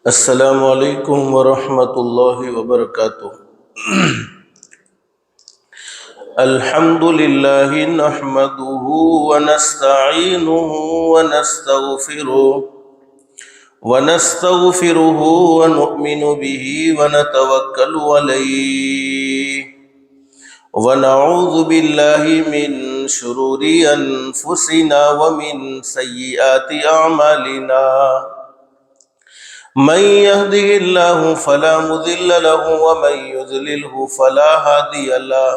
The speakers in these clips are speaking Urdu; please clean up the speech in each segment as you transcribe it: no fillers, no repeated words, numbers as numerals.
السلام علیکم ورحمۃ اللہ وبرکاتہ۔ الحمد للہ نحمده ونستعینه ونستغفره ونؤمن به ونتوکل علیہ ونعوذ باللہ من شرور انفسنا ومن سیئات اعمالنا، من يهده الله فلا مضل له ومن يضلله فلا هادي له،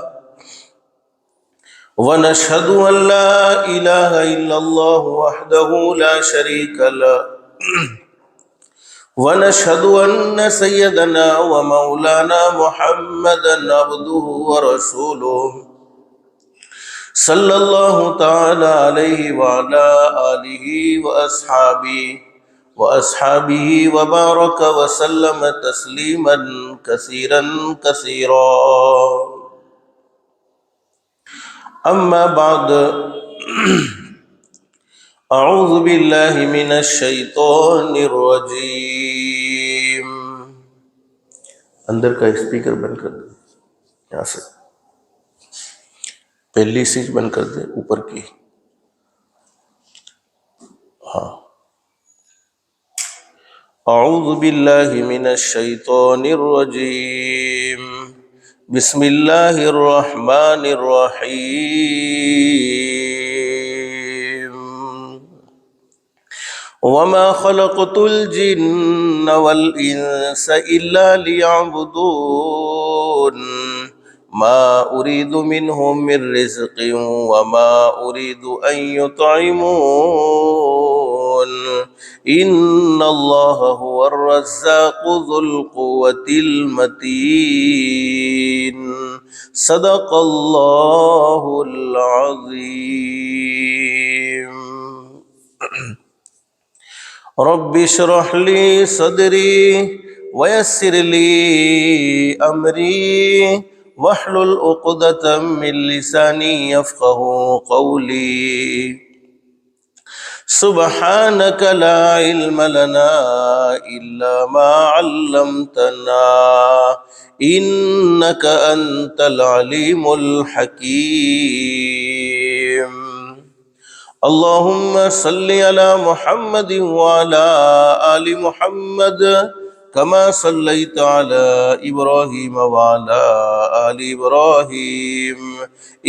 ونشهد أن لا إله إلا الله وحده لا شريك له، ونشهد أن سيدنا ومولانا محمدا عبده ورسوله صلى الله تعالى عليه وعلى آله وأصحابه وبارك وسلم تسليما كثيرا كثيرا، أما بعد، أعوذ بالله من الشيطان الرجيم۔ اندر کا اسپیکر بند کر دیں، یہاں سے پہلی سیٹ بند کر دیں، اوپر کی، ہاں۔ اعوذ باللہ من الشیطان الرجیم، بسم اللہ الرحمن الرحیم، وما خلقت الجن والانس الا لیعبدون، ما اريد منهم من رزق وما اريد ان يطعمون، ان اللہ هو الرزاق ذو القوة المتین، صدق اللہ العظیم۔ رب اشرح لی صدری ویسر لی امری واحلل عقدۃ من لسانی یفقہوا قولی، سبحانک لا علم لنا الا ما علمتنا انک انت العلیم الحکیم۔ اللہم صل علی محمد وعلی آل محمد کما صلیت علی ابراہیم وعلی آل ابراہیم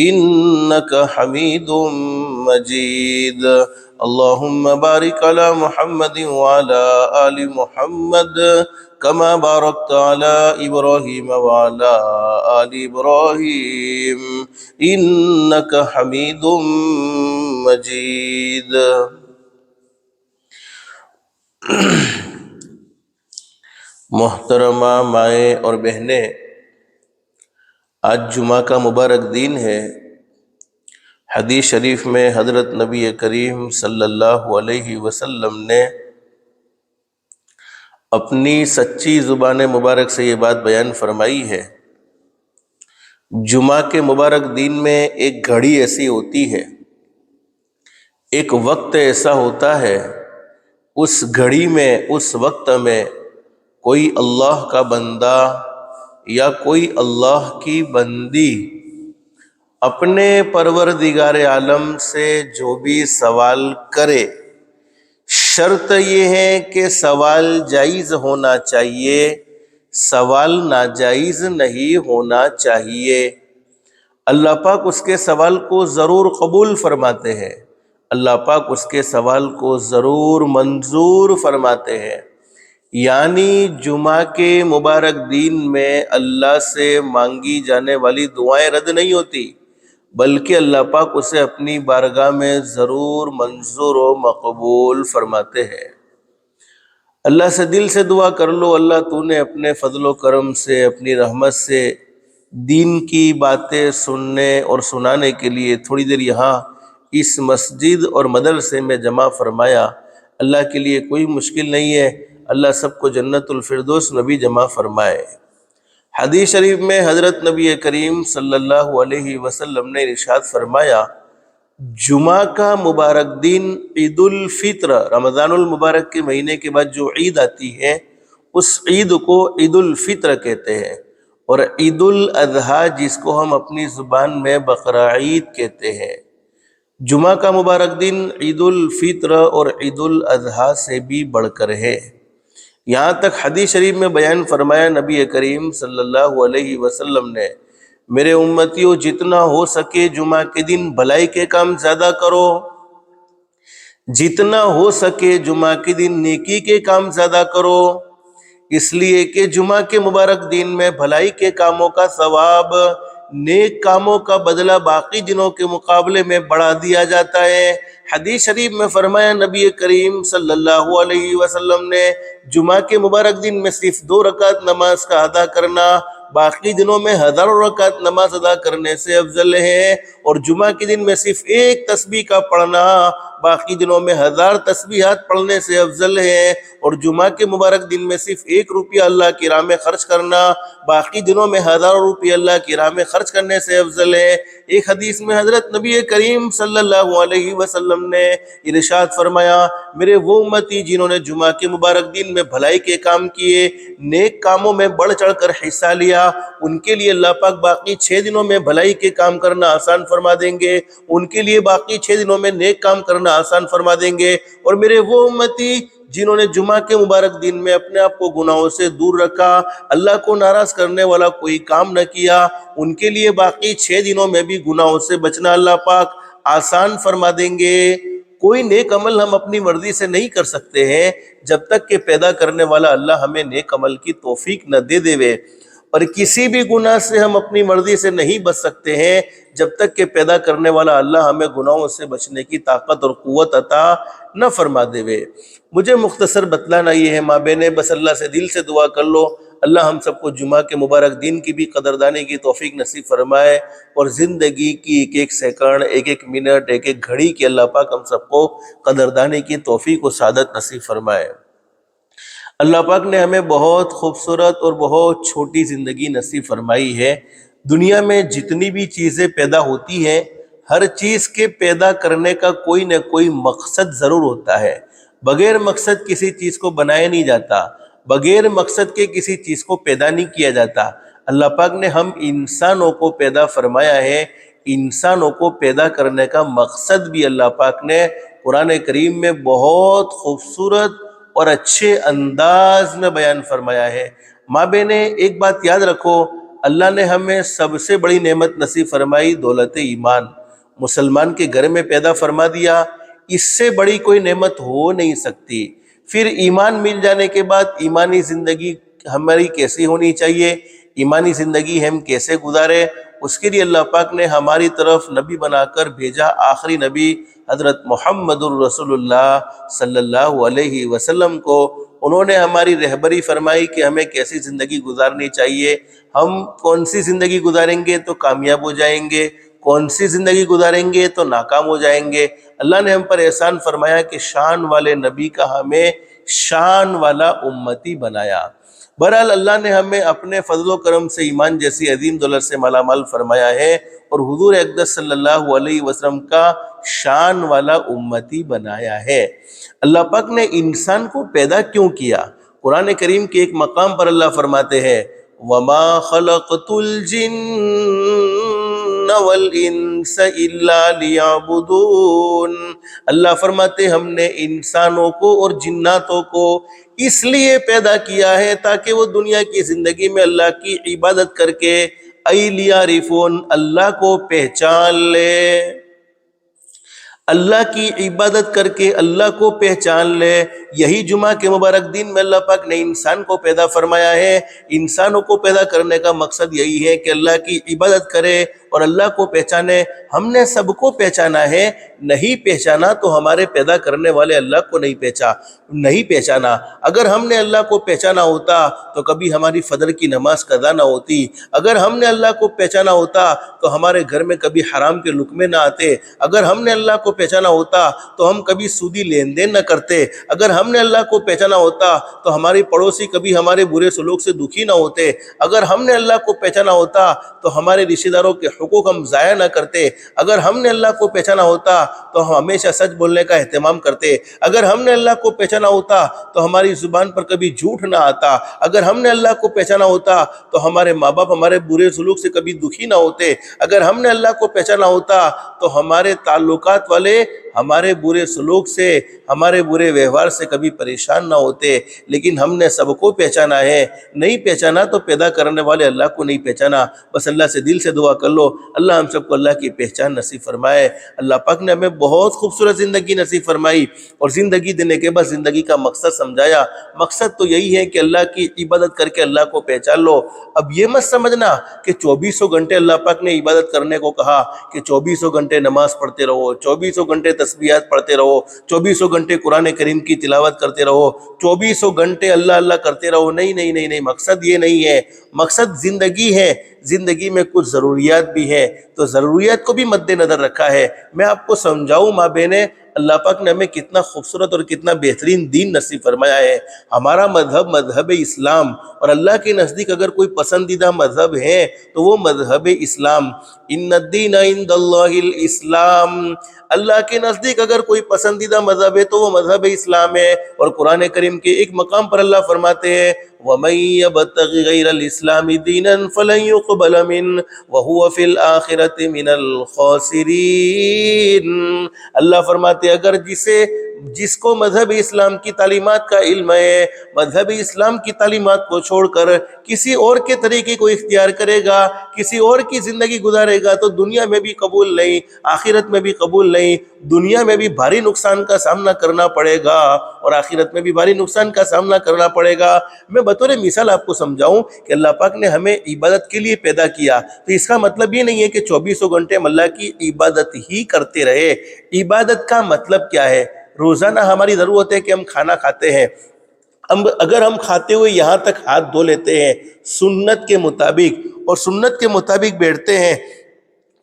انک حمید مجید۔ اللہم بارک علی محمد وعلی آل محمد کما بارکت علی ابراہیم وعلی آل ابراہیم انک حمید مجید۔ محترمہ مائیں اور بہنیں، آج جمعہ کا مبارک دن ہے۔ حدیث شریف میں حضرت نبی کریم صلی اللہ علیہ وسلم نے اپنی سچی زبان مبارک سے یہ بات بیان فرمائی ہے، جمعہ کے مبارک دن میں ایک گھڑی ایسی ہوتی ہے، ایک وقت ایسا ہوتا ہے، اس گھڑی میں، اس وقت میں کوئی اللہ کا بندہ یا کوئی اللہ کی بندی اپنے پروردگار عالم سے جو بھی سوال کرے، شرط یہ ہے کہ سوال جائز ہونا چاہیے، سوال ناجائز نہیں ہونا چاہیے۔ اللہ پاک اس کے سوال کو ضرور قبول فرماتے ہیں، اللہ پاک اس کے سوال کو ضرور منظور فرماتے ہیں۔ یعنی جمعہ کے مبارک دن میں اللہ سے مانگی جانے والی دعائیں رد نہیں ہوتی، بلکہ اللہ پاک اسے اپنی بارگاہ میں ضرور منظور و مقبول فرماتے ہیں۔ اللہ سے دل سے دعا کر لو، اللہ تو نے اپنے فضل و کرم سے، اپنی رحمت سے دین کی باتیں سننے اور سنانے کے لیے تھوڑی دیر یہاں اس مسجد اور مدرسے میں جمع فرمایا۔ اللہ کے لیے کوئی مشکل نہیں ہے، اللہ سب کو جنت الفردوس میں بھی جمع فرمائے۔ حدیث شریف میں حضرت نبی کریم صلی اللہ علیہ وسلم نے ارشاد فرمایا، جمعہ کا مبارک دن عید الفطر، رمضان المبارک کے مہینے کے بعد جو عید آتی ہے اس عید کو عید الفطر کہتے ہیں، اور عید الاضحیٰ جس کو ہم اپنی زبان میں بقرعید کہتے ہیں۔ جمعہ کا مبارک دن عید الفطر اور عید الاضحیٰ سے بھی بڑھ کر ہے۔ یہاں تک حدیث شریف میں بیان فرمایا نبی کریم صلی اللہ علیہ وسلم نے، میرے امتیوں جتنا ہو سکے جمعہ کے دن بھلائی کے کام زیادہ کرو، جتنا ہو سکے جمعہ کے دن نیکی کے کام زیادہ کرو، اس لیے کہ جمعہ کے مبارک دن میں بھلائی کے کاموں کا ثواب، نیک کاموں کا بدلہ باقی دنوں کے مقابلے میں بڑھا دیا جاتا ہے۔ حدیث شریف میں فرمایا نبی کریم صلی اللہ علیہ وسلم نے، جمعہ کے مبارک دن میں صرف 2 رکعت نماز کا ادا کرنا باقی دنوں میں ہزاروں رکعت نماز ادا کرنے سے افضل ہے، اور جمعہ کے دن میں صرف 1 تسبیح کا پڑھنا باقی دنوں میں 1000 تسبیحات پڑھنے سے افضل ہے، اور جمعہ کے مبارک دن میں صرف 1 روپیہ اللہ کی راہ میں خرچ کرنا باقی دنوں میں ہزاروں روپیہ اللہ کی راہ میں خرچ کرنے سے افضل ہے۔ ایک حدیث میں حضرت نبی کریم صلی اللہ علیہ وسلم نے ارشاد فرمایا، میرے وہ امتی جنہوں نے جمعہ کے مبارک دن میں بھلائی کے کام کیے، نیک کاموں میں بڑھ چڑھ کر حصہ لیا، ان کے لیے اللہ پاک باقی 6 دنوں میں بھلائی کے کام کرنا آسان فرما دیں گے، ان کے لیے باقی 6 دنوں میں نیک کام کرنا آسان فرما دیں گے۔ اور میرے وہ امتی جنہوں نے جمعہ کے مبارک دن میں اپنے آپ کو گناہوں سے دور رکھا، اللہ کو ناراض کرنے والا کوئی کام نہ کیا، ان کے لیے باقی 6 دنوں میں بھی گناہوں سے بچنا اللہ پاک آسان فرما دیں گے۔ کوئی نیک عمل ہم اپنی مرضی سے نہیں کر سکتے ہیں جب تک کہ پیدا کرنے والا اللہ ہمیں نیک عمل کی توفیق نہ دے دے، اور کسی بھی گناہ سے ہم اپنی مرضی سے نہیں بچ سکتے ہیں جب تک کہ پیدا کرنے والا اللہ ہمیں گناہوں سے بچنے کی طاقت اور قوت عطا نہ فرما دے۔ مجھے مختصر بتلانا یہ ہے ماں بہنیں، بس اللہ سے دل سے دعا کر لو، اللہ ہم سب کو جمعہ کے مبارک دن کی بھی قدردانی کی توفیق نصیب فرمائے، اور زندگی کی ایک ایک سیکنڈ، ایک ایک منٹ، ایک ایک گھڑی کی اللہ پاک ہم سب کو قدردانی کی توفیق و سعادت نصیب فرمائے۔ اللہ پاک نے ہمیں بہت خوبصورت اور بہت چھوٹی زندگی نصیب فرمائی ہے۔ دنیا میں جتنی بھی چیزیں پیدا ہوتی ہیں، ہر چیز کے پیدا کرنے کا کوئی نہ کوئی مقصد ضرور ہوتا ہے۔ بغیر مقصد کسی چیز کو بنایا نہیں جاتا، بغیر مقصد کے کسی چیز کو پیدا نہیں کیا جاتا۔ اللہ پاک نے ہم انسانوں کو پیدا فرمایا ہے، انسانوں کو پیدا کرنے کا مقصد بھی اللہ پاک نے قرآن کریم میں بہت خوبصورت اور اچھے انداز میں بیان فرمایا ہے۔ ماں بہنیں ایک بات یاد رکھو، اللہ نے ہمیں سب سے بڑی نعمت نصیب فرمائی دولت ایمان، مسلمان کے گھر میں پیدا فرما دیا، اس سے بڑی کوئی نعمت ہو نہیں سکتی۔ پھر ایمان مل جانے کے بعد ایمانی زندگی ہماری کیسی ہونی چاہیے، ایمانی زندگی ہم کیسے گزارے، اس کے لیے اللہ پاک نے ہماری طرف نبی بنا کر بھیجا، آخری نبی حضرت محمد الرسول اللہ صلی اللہ علیہ وسلم کو۔ انہوں نے ہماری رہبری فرمائی کہ ہمیں کیسی زندگی گزارنی چاہیے، ہم کون سی زندگی گزاریں گے تو کامیاب ہو جائیں گے، کون سی زندگی گزاریں گے تو ناکام ہو جائیں گے۔ اللہ نے ہم پر احسان فرمایا کہ شان والے نبی کا ہمیں شان والا امتی بنایا۔ بہرحال اللہ نے ہمیں اپنے فضل و کرم سے ایمان جیسی عظیم دولت سے مالا مال فرمایا ہے، اور حضور اقدس صلی اللہ علیہ وسلم کا شان والا امتی بنایا ہے۔ اللہ پاک نے انسان کو پیدا کیوں کیا؟ قرآن کریم کے ایک مقام پر اللہ فرماتے ہیں، وَمَا خَلَقْتُ الْجِنَّ وَالْإِنسَ إِلَّا لِيَعْبُدُونَ۔ اللہ فرماتے ہم نے انسانوں کو اور جناتوں کو اس لیے پیدا کیا ہے تاکہ وہ دنیا کی زندگی میں اللہ کی عبادت کر کے لیعرفون، اللہ کو پہچان لے، اللہ کی عبادت کر کے اللہ کو پہچان لے۔ یہی جمعہ کے مبارک دن میں اللہ پاک نے انسان کو پیدا فرمایا ہے۔ انسانوں کو پیدا کرنے کا مقصد یہی ہے کہ اللہ کی عبادت کرے اور اللہ کو پہچانے۔ ہم نے سب کو پہچانا ہے، نہیں پہچانا تو ہمارے پیدا کرنے والے اللہ کو نہیں پہچانا۔ اگر ہم نے اللہ کو پہچانا ہوتا تو کبھی ہماری فجر کی نماز قضا نہ ہوتی، اگر ہم نے اللہ کو پہچانا ہوتا تو ہمارے گھر میں کبھی حرام کے لقمے نہ آتے، اگر ہم نے اللہ کو پہچانا ہوتا تو ہم کبھی سودی لین دین نہ کرتے، اگر ہم نے اللہ کو پہچانا ہوتا تو ہماری پڑوسی کبھی ہمارے برے سلوک سے دکھی نہ ہوتے. اگر ہم نے اللہ کو پہچانا ہوتا تو ہمارے رشتہ داروں کے حقوق ہم ضائع نہ کرتے. اگر ہم نے اللہ کو پہچانا ہوتا تو ہم ہمیشہ سچ بولنے کا اہتمام کرتے. اگر ہم نے اللہ کو پہچانا ہوتا تو ہماری زبان پر کبھی جھوٹ نہ آتا. اگر ہم نے اللہ کو پہچانا ہوتا تو ہمارے ماں باپ ہمارے برے سلوک سے کبھی دکھی نہ ہوتے. اگر ہم نے اللہ کو پہچانا ہوتا تو ہمارے تعلقات والے ہمارے برے سلوک سے ہمارے برے ویوہار سے کبھی پریشان نہ ہوتے. لیکن ہم نے سب کو پہچانا ہے. نہیں پہچانا تو پیدا کرنے والے اللہ کو نہیں پہچانا. بس اللہ سے دل سے دعا کر لو اللہ ہم سب کو اللہ کی پہچان نصیب فرمائے. اللہ پاک نے ہمیں بہت خوبصورت زندگی نصیب فرمائی اور زندگی دینے کے بعد زندگی کا مقصد سمجھایا. مقصد تو یہی ہے کہ اللہ کی عبادت کر کے اللہ کو پہچان لو. اب یہ مت سمجھنا کہ 2400 گھنٹے اللہ پاک نے عبادت کرنے کو کہا کہ 2400 گھنٹے نماز پڑھتے رہو, 2400 گھنٹے تسبیحات پڑھتے رہو, 2400 گھنٹے قرآن کریم کی تلاوت کرتے رہو, 2400 گھنٹے اللہ اللہ کرتے رہو. نہیں نہیں نہیں نہیں, مقصد یہ نہیں ہے. مقصد زندگی ہے. زندگی میں کچھ ضروریات بھی ہیں تو ضروریات کو بھی مد نظر رکھا ہے. میں آپ کو سمجھاؤں ماں بہنیں, اللہ پاک نے ہمیں کتنا خوبصورت اور کتنا بہترین دین نصیب فرمایا ہے. ہمارا مذہب اسلام, اور اللہ کے نزدیک اگر کوئی پسندیدہ مذہب ہے تو وہ مذہب اسلام. ان الدین عند اللہ الاسلام, اللہ کے نزدیک اگر کوئی پسندیدہ مذہب ہے تو وہ مذہب اسلام ہے. اور قرآن کریم کے ایک مقام پر اللہ فرماتے ہیں وَمَن يَبْتَغِ غَيْرَ الْإِسْلَامِ دِينًا فَلَن يُقْبَلَ مِنْهُ وَهُوَ فِي الْآخِرَةِ مِنَ الْخَاسِرِينَ. اللہ فرماتے اگر جس کو مذہب اسلام کی تعلیمات کا علم ہے, مذہب اسلام کی تعلیمات کو چھوڑ کر کسی اور کے طریقے کو اختیار کرے گا, کسی اور کی زندگی گزارے گا تو دنیا میں بھی قبول نہیں, آخرت میں بھی قبول نہیں. دنیا میں بھی بھاری نقصان کا سامنا کرنا پڑے گا اور آخرت میں بھی بھاری نقصان کا سامنا کرنا پڑے گا. میں بطور مثال آپ کو سمجھاؤں کہ اللہ پاک نے ہمیں عبادت کے لیے پیدا کیا تو اس کا مطلب یہ نہیں ہے کہ 2400 گھنٹے ہم اللہ کی عبادت ہی کرتے رہے. عبادت کا مطلب کیا ہے؟ روزانہ ہماری ضرورت ہے کہ ہم کھانا کھاتے ہیں, اگر ہم کھاتے ہوئے یہاں تک ہاتھ دھو لیتے ہیں سنت کے مطابق اور سنت کے مطابق بیٹھتے ہیں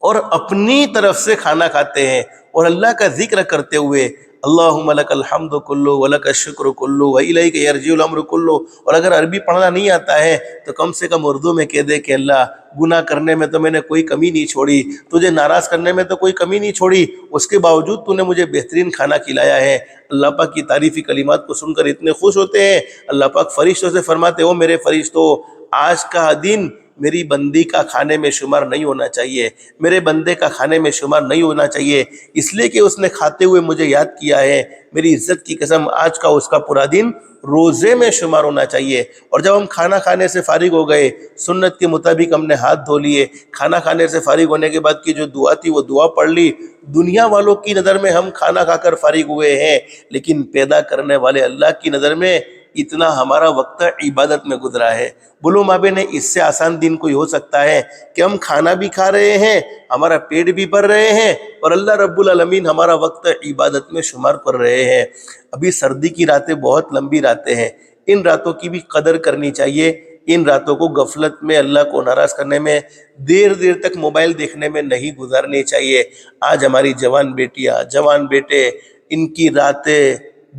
اور اپنی طرف سے کھانا کھاتے ہیں اور اللہ کا ذکر کرتے ہوئے اللہم لک الحمد کلو ولک الشکر کلو والیک یرجع الامر کلو, اور اگر عربی پڑھنا نہیں آتا ہے تو کم سے کم اردو میں کہہ دے کہ اللہ گناہ کرنے میں تو میں نے کوئی کمی نہیں چھوڑی, تجھے ناراض کرنے میں تو کوئی کمی نہیں چھوڑی, اس کے باوجود تو نے مجھے بہترین کھانا کھلایا ہے. اللہ پاک کی تعریفی کلمات کو سن کر اتنے خوش ہوتے ہیں. اللہ پاک فرشتوں سے فرماتے ہو میرے فرشتوں آج کا دن میری بندی کا کھانے میں شمار نہیں ہونا چاہیے, میرے بندے کا کھانے میں شمار نہیں ہونا چاہیے, اس لیے کہ اس نے کھاتے ہوئے مجھے یاد کیا ہے. میری عزت کی قسم آج کا اس کا پورا دن روزے میں شمار ہونا چاہیے. اور جب ہم کھانا کھانے سے فارغ ہو گئے, سنت کے مطابق ہم نے ہاتھ دھو لیے, کھانا کھانے سے فارغ ہونے کے بعد کی جو دعا تھی وہ دعا پڑھ لی. دنیا والوں کی نظر میں ہم کھانا کھا کر فارغ ہوئے ہیں, لیکن پیدا کرنے والے اللہ کی نظر میں اتنا ہمارا وقت عبادت میں گزرا ہے. بولو ماں بہن, اس سے آسان دن کوئی ہو سکتا ہے کہ ہم کھانا بھی کھا رہے ہیں, ہمارا پیٹ بھی بھر رہے ہیں اور اللہ رب العالمین ہمارا وقت عبادت میں شمار کر رہے ہیں. ابھی سردی کی راتیں بہت لمبی راتیں ہیں, ان راتوں کی بھی قدر کرنی چاہیے. ان راتوں کو غفلت میں اللہ کو ناراض کرنے میں, دیر تک موبائل دیکھنے میں نہیں گزارنی چاہیے. آج ہماری جوان بیٹیاں جوان بیٹے ان کی راتیں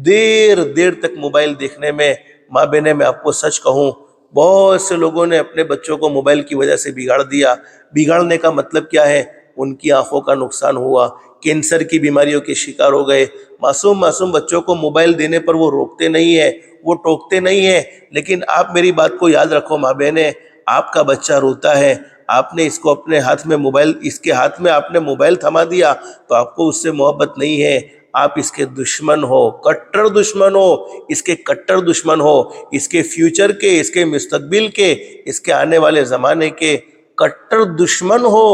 دیر تک موبائل دیکھنے میں, ماں بہنیں میں آپ کو سچ کہوں بہت سے لوگوں نے اپنے بچوں کو موبائل کی وجہ سے بگاڑ دیا. بگاڑنے کا مطلب کیا ہے؟ ان کی آنکھوں کا نقصان ہوا, کینسر کی بیماریوں کے شکار ہو گئے. معصوم بچوں کو موبائل دینے پر وہ روکتے نہیں ہیں, وہ ٹوکتے نہیں ہیں. لیکن آپ میری بات کو یاد رکھو ماں بہنیں, آپ کا بچہ روتا ہے, آپ نے اس کو اپنے ہاتھ میں موبائل, اس کے ہاتھ میں آپ نے موبائل تھما دیا تو آپ کو اس سے محبت نہیں ہے, آپ اس کے دشمن ہو, کٹر دشمن ہو, اس کے کٹر دشمن ہو, اس کے فیوچر کے, اس کے مستقبل کے, اس کے آنے والے زمانے کے کٹر دشمن ہو.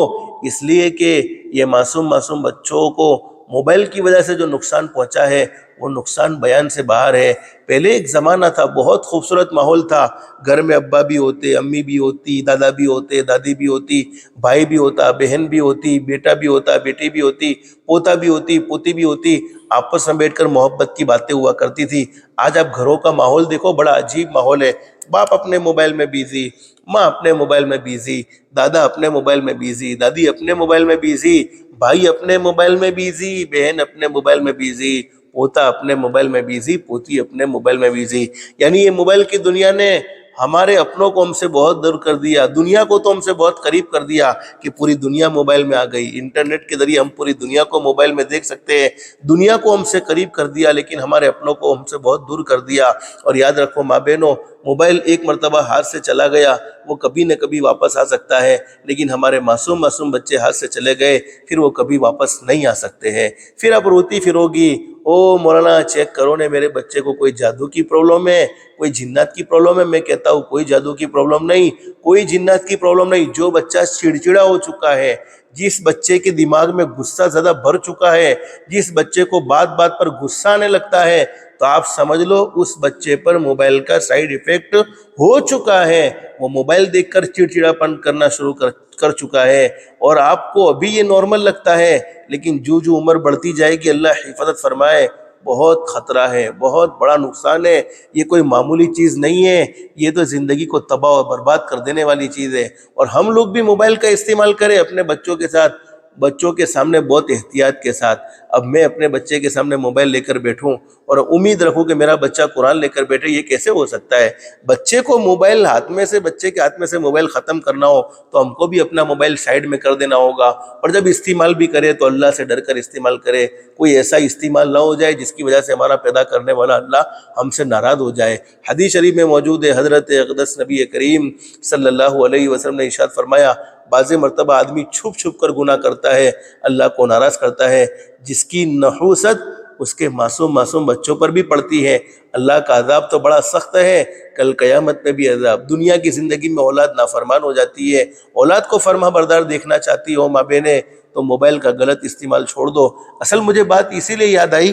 اس لیے کہ یہ معصوم بچوں کو موبائل کی وجہ سے جو نقصان پہنچا ہے وہ نقصان بیان سے باہر ہے. پہلے ایک زمانہ تھا, بہت خوبصورت ماحول تھا, گھر میں ابا بھی ہوتے, امی بھی ہوتی, دادا بھی ہوتے, دادی بھی ہوتی, بھائی بھی ہوتا, بہن بھی ہوتی, بیٹا بھی ہوتا, بیٹی بھی ہوتی, پوتا بھی ہوتی, پوتی بھی ہوتی, آپس میں بیٹھ کر محبت کی باتیں ہوا کرتی تھی. آج آپ گھروں کا ماحول دیکھو, بڑا عجیب ماحول ہے. باپ اپنے موبائل میں بیزی, ماں اپنے موبائل میں بیزی, دادا اپنے موبائل میں بیزی, دادی اپنے موبائل میں بیزی, بھائی اپنے موبائل میں بیزی, بہن اپنے موبائل میں بیزی, پوتا اپنے موبائل میں بیزی، پوتی اپنے موبائل میں بیزی. یعنی یہ موبائل کی دنیا نے ہمارے اپنوں کو ہم سے بہت دور کر دیا، دنیا کو تو ہم سے بہت قریب کر دیا کہ پوری دنیا موبائل میں آ گئی. انٹرنیٹ کے ذریعے ہم پوری دنیا کو موبائل میں دیکھ سکتے ہیں. دنیا کو ہم سے قریب کر دیا لیکن ہمارے اپنوں کو ہم سے بہت دور کر دیا. اور یاد رکھو ماں بہنوں، موبائل ایک مرتبہ ہاتھ سے چلا گیا وہ کبھی نہ کبھی واپس آ سکتا ہے، لیکن ہمارے معصوم بچے ہاتھ سے چلے گئے پھر وہ کبھی واپس نہیں آ سکتے ہیں. پھر اب روتی پھرو گی، او مولانا چیک کرو نے میرے بچے کو کوئی جادو کی پرابلم ہے، کوئی جنات کی پرابلم ہے. میں کہتا ہوں کوئی جادو کی پرابلم نہیں، کوئی جنات کی پرابلم نہیں. جو بچہ چڑچڑا ہو چکا ہے، جس بچے کے دماغ میں غصہ زیادہ بھر چکا ہے، جس بچے کو بات بات پر غصہ آنے لگتا ہے، تو آپ سمجھ لو اس بچے پر موبائل کا سائیڈ ایفیکٹ ہو چکا ہے. وہ موبائل دیکھ کر چڑچڑا پن کرنا شروع کر چکا ہے. اور آپ کو ابھی یہ نارمل لگتا ہے لیکن جو عمر بڑھتی جائے گی، اللہ حفاظت فرمائے، بہت خطرہ ہے، بہت بڑا نقصان ہے. یہ کوئی معمولی چیز نہیں ہے، یہ تو زندگی کو تباہ و برباد کر دینے والی چیز ہے. اور ہم لوگ بھی موبائل کا استعمال کریں اپنے بچوں کے ساتھ، بچوں کے سامنے بہت احتیاط کے ساتھ. اب میں اپنے بچے کے سامنے موبائل لے کر بیٹھوں اور امید رکھوں کہ میرا بچہ قرآن لے کر بیٹھے، یہ کیسے ہو سکتا ہے؟ بچے کو موبائل بچے کے ہاتھ میں سے موبائل ختم کرنا ہو تو ہم کو بھی اپنا موبائل سائیڈ میں کر دینا ہوگا. اور جب استعمال بھی کرے تو اللہ سے ڈر کر استعمال کرے، کوئی ایسا استعمال نہ ہو جائے جس کی وجہ سے ہمارا پیدا کرنے والا اللہ ہم سے ناراض ہو جائے. حدیث شریف میں موجود ہے، حضرت اقدس نبی کریم صلی اللہ علیہ وسلم نے ارشاد فرمایا، بعض مرتبہ آدمی چھپ چھپ کر گناہ کرتا ہے، اللہ کو ناراض کرتا ہے، جس کی نحوست اس کے معصوم بچوں پر بھی پڑتی ہے. اللہ کا عذاب تو بڑا سخت ہے، کل قیامت میں بھی عذاب. دنیا کی زندگی میں اولاد نافرمان ہو جاتی ہے، اولاد کو فرما بردار دیکھنا چاہتی ہو ماں بہنیں تو موبائل کا غلط استعمال چھوڑ دو. اصل مجھے بات اسی لیے یاد آئی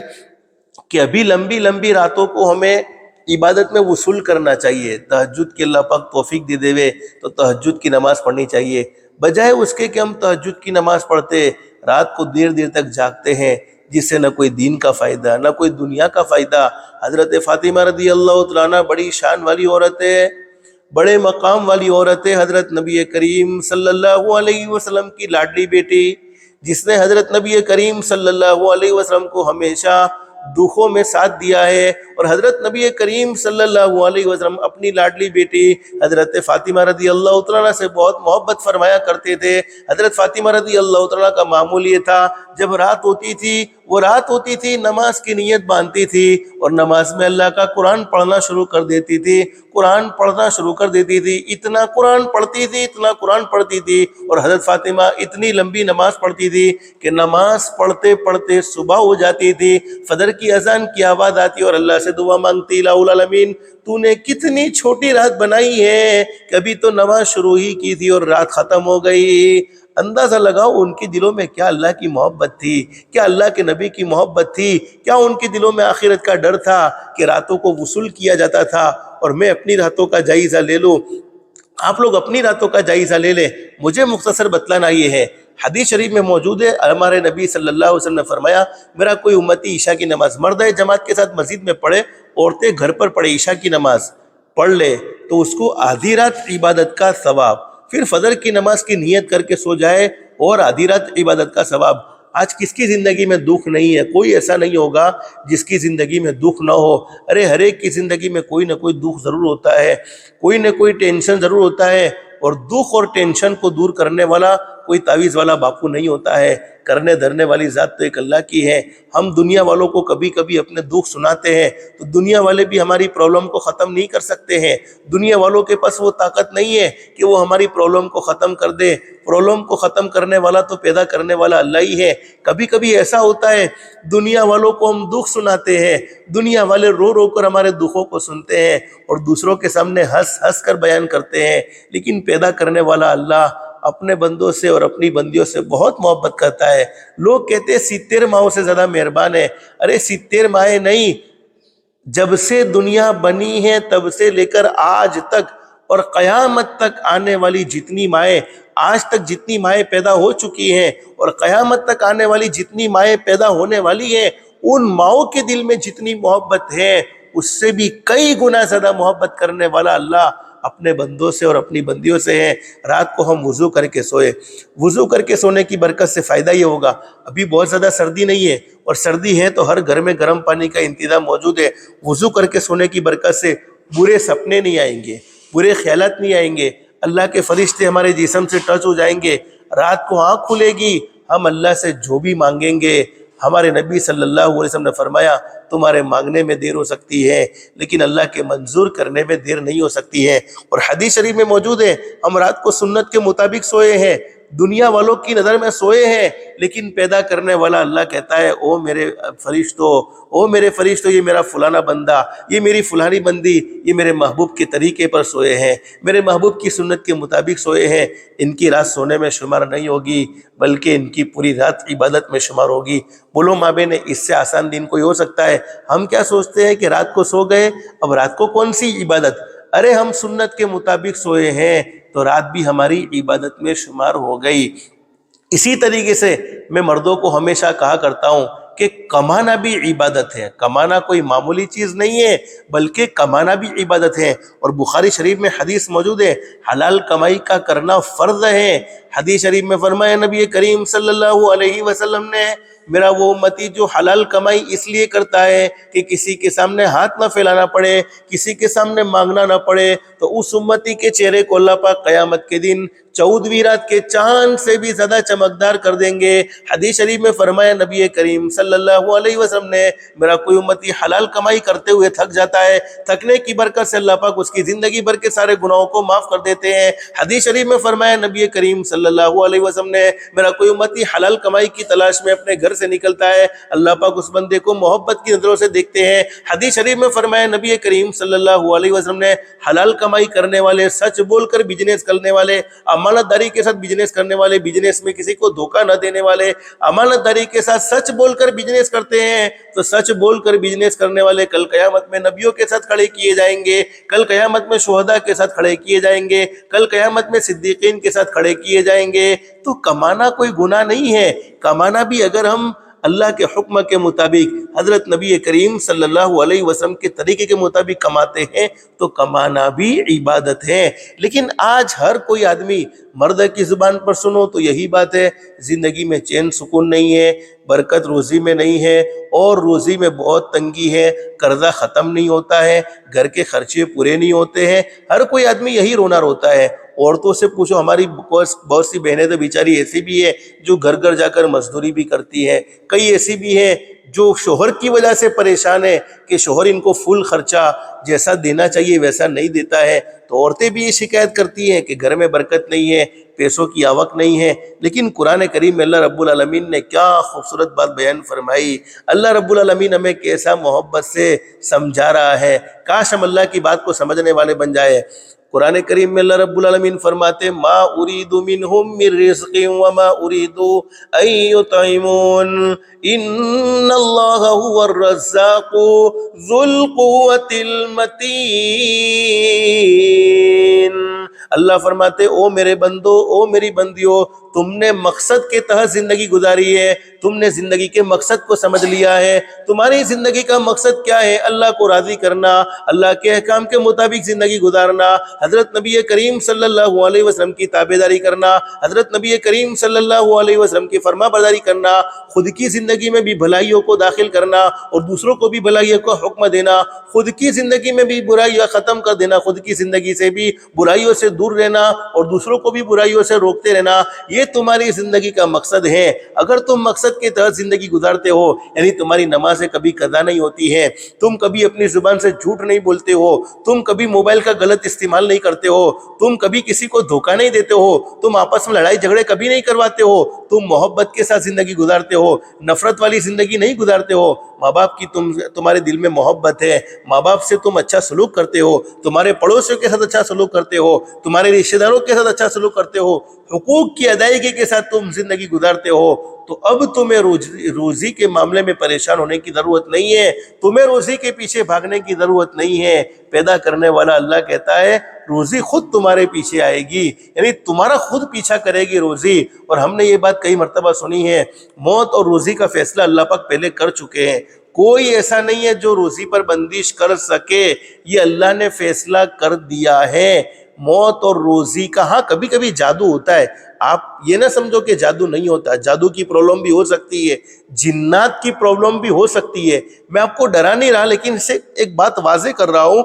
کہ ابھی لمبی راتوں کو ہمیں عبادت میں وصول کرنا چاہیے. تہجد کی اللہ پاک توفیق دے دے تو تہجد کی نماز پڑھنی چاہیے، بجائے اس کے کہ ہم تہجد کی نماز پڑھتے رات کو دیر تک جاگتے ہیں، جس سے نہ کوئی دین کا فائدہ نہ کوئی دنیا کا فائدہ. حضرت فاطمہ رضی اللہ تعالیٰ عنہ بڑی شان والی عورت ہے، بڑے مقام والی عورت ہے، حضرت نبی کریم صلی اللہ علیہ وسلم کی لاڈلی بیٹی، جس نے حضرت نبی کریم صلی اللہ علیہ وسلم کو ہمیشہ دکھوں میں ساتھ دیا ہے. اور حضرت نبی کریم صلی اللہ علیہ وسلم اپنی لاڈلی بیٹی حضرت فاطمہ رضی اللہ تعالیٰ سے بہت محبت فرمایا کرتے تھے. حضرت فاطمہ رضی اللہ تعالیٰ کا معمول یہ تھا، جب رات ہوتی تھی نماز کی نیت باندھتی تھی اور نماز میں اللہ کا قرآن پڑھنا شروع کر دیتی تھی، قرآن پڑھنا شروع کر دیتی تھی. اتنا قرآن پڑھتی تھی اور حضرت فاطمہ اتنی لمبی نماز پڑھتی تھی کہ نماز پڑھتے پڑھتے صبح ہو جاتی تھی، فجر کی اذان کی آواز آتی اور اللہ سے دعا مانگتی، الہ العالمین تو نے کتنی چھوٹی رات بنائی ہے، کبھی تو نماز شروع ہی کی تھی اور رات ختم ہو گئی. اندازہ لگاؤ ان کے دلوں میں کیا اللہ کی محبت تھی، کیا اللہ کے نبی کی محبت تھی، کیا ان کے دلوں میں آخرت کا ڈر تھا کہ راتوں کو وصول کیا جاتا تھا. اور میں اپنی راتوں کا جائزہ لے لوں، آپ لوگ اپنی راتوں کا جائزہ لے لیں. مجھے مختصر بتلانا یہ ہے، حدیث شریف میں موجود ہے، ہمارے نبی صلی اللہ علیہ وسلم نے فرمایا، میرا کوئی امتی عشاء کی نماز مرد ہے جماعت کے ساتھ مسجد میں پڑھے، عورتیں گھر پر پڑھے، عشاء کی نماز پڑھ لے تو اس کو آدھی رات عبادت کا ثواب، پھر فجر کی نماز کی نیت کر کے سو جائے اور آدھی رات عبادت کا ثواب. آج کس کی زندگی میں دکھ نہیں ہے؟ کوئی ایسا نہیں ہوگا جس کی زندگی میں دکھ نہ ہو. ارے ہر ایک کی زندگی میں کوئی نہ کوئی دکھ ضرور ہوتا ہے، کوئی نہ کوئی ٹینشن ضرور ہوتا ہے. اور دکھ اور ٹینشن کو دور کرنے والا کوئی تعویذ والا باپو نہیں ہوتا ہے، کرنے دھرنے والی ذات تو ایک اللہ کی ہے. ہم دنیا والوں کو کبھی کبھی اپنے دکھ سناتے ہیں تو دنیا والے بھی ہماری پرابلم کو ختم نہیں کر سکتے ہیں. دنیا والوں کے پاس وہ طاقت نہیں ہے کہ وہ ہماری پرابلم کو ختم کر دے. پرابلم کو ختم کرنے والا تو پیدا کرنے والا اللہ ہی ہے. کبھی کبھی ایسا ہوتا ہے دنیا والوں کو ہم دکھ سناتے ہیں، دنیا والے رو رو کر ہمارے دکھوں کو سنتے ہیں اور دوسروں کے سامنے ہنس کر بیان کرتے ہیں، لیکن پیدا کرنے والا اللہ اپنے بندوں سے اور اپنی بندیوں سے بہت محبت کرتا ہے. لوگ کہتے ہیں 70 ماہوں سے زیادہ مہربان ہے. ارے 70 ماہیں نہیں، جب سے دنیا بنی ہے تب سے لے کر آج تک اور قیامت تک آنے والی جتنی مائیں، آج تک جتنی مائیں پیدا ہو چکی ہیں اور قیامت تک آنے والی جتنی مائیں پیدا ہونے والی ہیں، ان ماؤں کے دل میں جتنی محبت ہے اس سے بھی کئی گنا زیادہ محبت کرنے والا اللہ اپنے بندوں سے اور اپنی بندیوں سے ہے، رات کو ہم وضو کر کے سوئے۔ وضو کر کے سونے کی برکت سے فائدہ یہ ہوگا، ابھی بہت زیادہ سردی نہیں ہے، اور سردی ہے تو ہر گھر میں گرم پانی کا انتظام موجود ہے۔ وضو کر کے سونے کی برکت سے برے سپنے نہیں آئیں گے، برے خیالات نہیں آئیں گے، اللہ کے فرشتے ہمارے جسم سے ٹچ ہو جائیں گے، رات کو آنکھ کھلے گی، ہم اللہ سے جو بھی مانگیں گے، ہمارے نبی صلی اللہ علیہ وسلم نے فرمایا تمہارے مانگنے میں دیر ہو سکتی ہے لیکن اللہ کے منظور کرنے میں دیر نہیں ہو سکتی ہے۔ اور حدیث شریف میں موجود ہے ہم رات کو سنت کے مطابق سوئے ہیں، دنیا والوں کی نظر میں سوئے ہیں، لیکن پیدا کرنے والا اللہ کہتا ہے او میرے فرشتوں یہ میرا فلانا بندہ، یہ میری فلانی بندی، یہ میرے محبوب کے طریقے پر سوئے ہیں، میرے محبوب کی سنت کے مطابق سوئے ہیں، ان کی رات سونے میں شمار نہیں ہوگی بلکہ ان کی پوری رات عبادت میں شمار ہوگی۔ بولو ماں بہن، اس سے آسان دن کوئی ہو سکتا ہے؟ ہم کیا سوچتے ہیں کہ رات کو سو گئے، اب رات کو کون سی عبادت؟ ارے ہم سنت کے مطابق سوئے ہیں تو رات بھی ہماری عبادت میں شمار ہو گئی۔ اسی طریقے سے میں مردوں کو ہمیشہ کہا کرتا ہوں کہ کمانا بھی عبادت ہے، کمانا کوئی معمولی چیز نہیں ہے بلکہ کمانا بھی عبادت ہے۔ اور بخاری شریف میں حدیث موجود ہے حلال کمائی کا کرنا فرض ہے۔ حدیث شریف میں فرمایا نبی کریم صلی اللہ علیہ وسلم نے میرا وہ امتی جو حلال کمائی اس لیے کرتا ہے کہ کسی کے سامنے ہاتھ نہ پھیلانا پڑے، کسی کے سامنے مانگنا نہ پڑے، تو اس امتی کے چہرے کو اللہ پاک قیامت کے دن 14ویں رات کے چاند سے بھی زیادہ چمکدار کر دیں گے۔ حدیث شریف میں فرمایا نبی کریم صلی اللہ علیہ وسلم نے میرا کوئی امتی حلال کمائی کرتے ہوئے تھک جاتا ہے، تھکنے کی برکت سے اللہ پاک اس کی زندگی بھر کے سارے گناہوں کو معاف کر دیتے ہیں۔ حدیث شریف میں فرمایا نبی کریم صلی اللہ علیہ وسلم نے میرا کوئی امتی حلال کمائی کی تلاش میں اپنے گھر سے نکلتا ہے، اللہ پاک اس بندے کو محبت کی نظروں سے دیکھتے ہیں۔ حدیث شریف میں فرمایا نبی کریم صلی اللہ علیہ وسلم نے حلال کمائی کرنے والے، سچ بول کر بزنس کرنے والے، امانت داری کے ساتھ بزنس کرنے والے، بزنس میں کسی کو دھوکہ نہ دینے والے، امانت داری کے ساتھ سچ بول کر بزنس کرتے ہیں، تو سچ بول کر بزنس کرنے والے کل قیامت میں نبیوں کے ساتھ کھڑے کیے جائیں گے، کل قیامت میں شہداء کے ساتھ کھڑے کیے جائیں گے، کل قیامت میں صدیقین کے ساتھ کھڑے کیے جائیں گے۔ تو کمانا کوئی گناہ نہیں ہے، کمانا بھی اگر ہم اللہ کے حکم کے مطابق، حضرت نبی کریم صلی اللہ علیہ وسلم کے طریقے کے مطابق کماتے ہیں تو کمانا بھی عبادت ہے۔ لیکن آج ہر کوئی آدمی، مرد کی زبان پر سنو تو یہی بات ہے، زندگی میں چین سکون نہیں ہے، برکت روزی میں نہیں ہے، اور روزی میں بہت تنگی ہے، قرضہ ختم نہیں ہوتا ہے، گھر کے خرچے پورے نہیں ہوتے ہیں، ہر کوئی آدمی یہی رونا روتا ہے۔ عورتوں سے پوچھو، ہماری بہت سی بہنیں تو بیچاری ایسی بھی ہے جو گھر گھر جا کر مزدوری بھی کرتی ہے، کئی ایسی بھی ہیں جو شوہر کی وجہ سے پریشان ہے کہ شوہر ان کو فل خرچہ جیسا دینا چاہیے ویسا نہیں دیتا ہے، تو عورتیں بھی یہ شکایت کرتی ہیں کہ گھر میں برکت نہیں ہے، پیسوں کی آوک نہیں ہے۔ لیکن قرآن کریم میں اللہ رب العالمین نے کیا خوبصورت بات بیان فرمائی، اللہ رب العالمین ہمیں کیسا محبت سے سمجھا رہا ہے، کاش ہم اللہ کی بات کو سمجھنے والے بن جائے۔ قرآن کریم میں اللہ رب العالمین فرماتے ما اريد منهم من رزق وما اريد ان يطعمون ان الله هو الرزاق ذو القوة المتين۔ اللہ فرماتے او میرے بندو، او میری بندیوں، تم نے مقصد کے تحت زندگی گزاری ہے، تم نے زندگی کے مقصد کو سمجھ لیا ہے۔ تمہاری زندگی کا مقصد کیا ہے؟ اللہ کو راضی کرنا، اللہ کے احکام کے مطابق زندگی گزارنا، حضرت نبی کریم صلی اللہ علیہ وسلم کی تابعداری کرنا، حضرت نبی کریم صلی اللہ علیہ وسلم کی فرما برداری کرنا، خود کی زندگی میں بھی بھلائیوں کو داخل کرنا اور دوسروں کو بھی بھلائیوں کو حکم دینا، خود کی زندگی میں بھی برائیاں ختم کر دینا، خود کی زندگی سے بھی برائیوں سے دور رہنا اور دوسروں کو بھی برائیوں سے روکتے رہنا، یہ تمہاری زندگی کا مقصد ہے۔ اگر تم مقصد کے تحت زندگی گزارتے ہو، یعنی تمہاری نمازیں کبھی قضا نہیں ہوتی ہیں، تم کبھی اپنی زبان سے جھوٹ نہیں بولتے ہو، تم کبھی موبائل کا غلط استعمال نہیں کرتے ہو، تم کبھی کسی کو دھوکہ نہیں دیتے ہو، تم آپس میں لڑائی جھگڑے کبھی نہیں کرواتے ہو، تم محبت کے ساتھ زندگی گزارتے ہو، نفرت والی زندگی نہیں گزارتے ہو، ماں باپ کی تمہارے دل میں محبت ہے، ماں باپ سے تم اچھا سلوک کرتے ہو، تمہارے پڑوسیوں کے ساتھ اچھا سلوک کرتے ہو، تمہارے رشتہ داروں کے ساتھ اچھا سلوک کرتے ہو، حقوق کی ادائیگی کے ساتھ تم زندگی گزارتے ہو، تو اب تمہیں روزی کے معاملے میں پریشان ہونے کی ضرورت نہیں ہے، تمہیں روزی کے پیچھے بھاگنے کی ضرورت نہیں ہے۔ پیدا کرنے والا اللہ کہتا ہے روزی خود تمہارے پیچھے آئے گی، یعنی تمہارا خود پیچھا کرے گی روزی۔ اور ہم نے یہ بات کئی مرتبہ سنی ہے، موت اور روزی کا فیصلہ اللہ پاک پہلے کر چکے ہیں، کوئی ایسا نہیں ہے جو روزی پر بندش کر سکے، یہ اللہ نے فیصلہ کر دیا ہے۔ موت اور روزی کا ہاں کبھی کبھی جادو ہوتا ہے، آپ یہ نہ سمجھو کہ جادو نہیں ہوتا، جادو کی پرابلم بھی ہو سکتی ہے، جنات کی پرابلم بھی ہو سکتی ہے۔ میں آپ کو ڈرا نہیں رہا، لیکن اسے ایک بات واضح کر رہا ہوں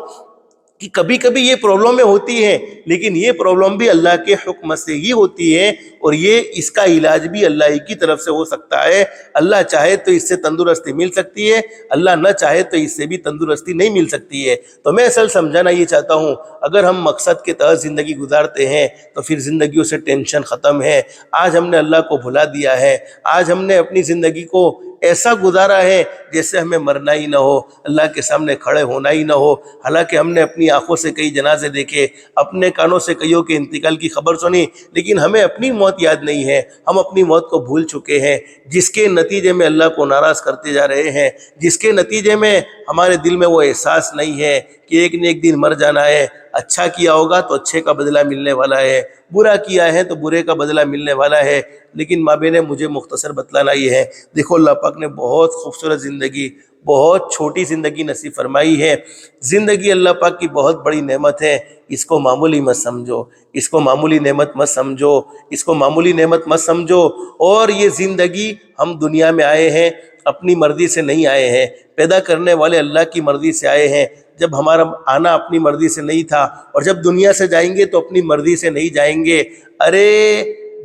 کہ کبھی کبھی یہ پرابلمیں ہوتی ہیں، لیکن یہ پرابلم بھی اللہ کے حکم سے ہی ہوتی ہے، اور یہ اس کا علاج بھی اللہ ہی کی طرف سے ہو سکتا ہے۔ اللہ چاہے تو اس سے تندرستی مل سکتی ہے، اللہ نہ چاہے تو اس سے بھی تندرستی نہیں مل سکتی ہے۔ تو میں اصل سمجھانا یہ چاہتا ہوں، اگر ہم مقصد کے تحت زندگی گزارتے ہیں تو پھر زندگیوں سے ٹینشن ختم ہے۔ آج ہم نے اللہ کو بھلا دیا ہے، آج ہم نے اپنی زندگی کو ایسا گزارا ہے جیسے ہمیں مرنا ہی نہ ہو، اللہ کے سامنے کھڑے ہونا ہی نہ ہو۔ حالانکہ ہم نے اپنی آنکھوں سے کئی جنازے دیکھے، اپنے کانوں سے کئیوں کے انتقال کی خبر سنی، لیکن ہمیں اپنی موت یاد نہیں ہے، ہم اپنی موت کو بھول چکے ہیں، جس کے نتیجے میں اللہ کو ناراض کرتے جا رہے ہیں، جس کے نتیجے میں ہمارے دل میں وہ احساس نہیں ہے کہ ایک نہ ایک دن مر جانا ہے۔ اچھا کیا ہوگا تو اچھے کا بدلہ ملنے والا ہے، برا کیا ہے تو برے کا بدلہ ملنے والا ہے۔ لیکن مابین نے مجھے مختصر بتلانا یہ ہے، دیکھو اللہ پاک نے بہت خوبصورت زندگی، بہت چھوٹی زندگی نصیب فرمائی ہے۔ زندگی اللہ پاک کی بہت بڑی نعمت ہے، اس کو معمولی مت سمجھو، اس کو معمولی نعمت مت سمجھو، اس کو معمولی نعمت مت سمجھو۔ اور یہ زندگی ہم دنیا میں آئے ہیں، اپنی مرضی سے نہیں آئے ہیں، پیدا کرنے والے اللہ کی مرضی سے آئے ہیں۔ جب ہمارا آنا اپنی مرضی سے نہیں تھا، اور جب دنیا سے جائیں گے تو اپنی مرضی سے نہیں جائیں گے۔ ارے